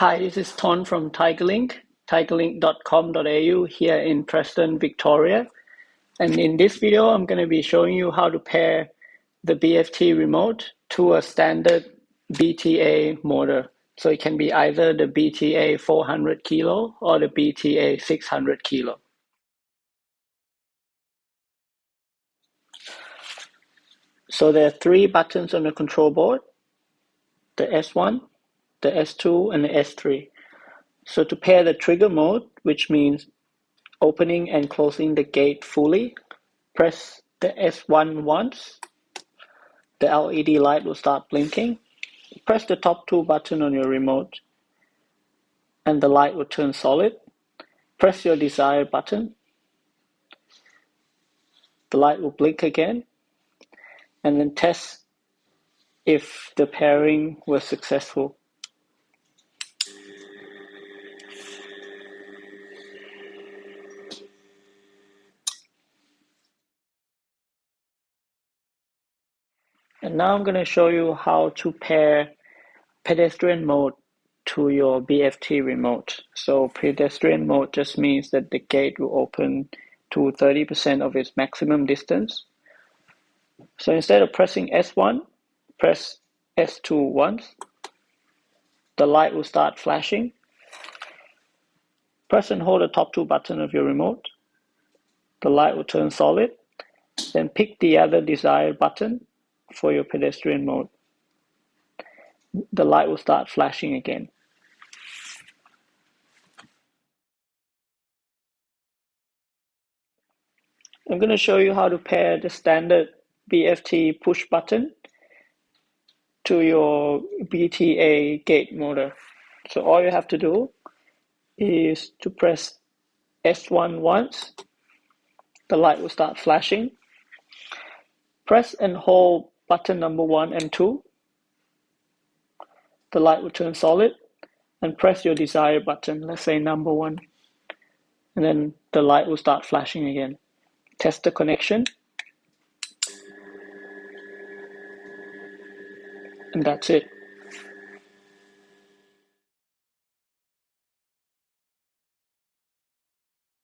Hi, this is Ton from Tigerlink, tigerlink.com.au here in Preston, Victoria. And in this video, I'm going to be showing you how to pair the BFT remote to a standard BT A motor. So it can be either the BT A 400 kilo or the BT A 600 kilo. So there are three buttons on the control board, the S1, the S2, and the S3. So to pair the trigger mode, which means opening and closing the gate fully, press the S1 once. The LED light will start blinking. Press the top two buttons on your remote and the light will turn solid. Press your desired button. The light will blink again, and then test if the pairing was successful. And now I'm going to show you how to pair pedestrian mode to your BFT remote. So pedestrian mode just means that the gate will open to 30% of its maximum distance. So instead of pressing S1, press S2 once. The light will start flashing. Press and hold the top two buttons of your remote. The light will turn solid. Then pick the other desired button for your pedestrian mode. The light will start flashing again. I'm going to show you how to pair the standard BFT push button to your BT A gate motor. So all you have to do is to press S1 once. The light will start flashing. Press and hold button number 1 and 2. The light will turn solid, and press your desired button, let's say number 1, and then the light will start flashing again. Test the connection, and that's it.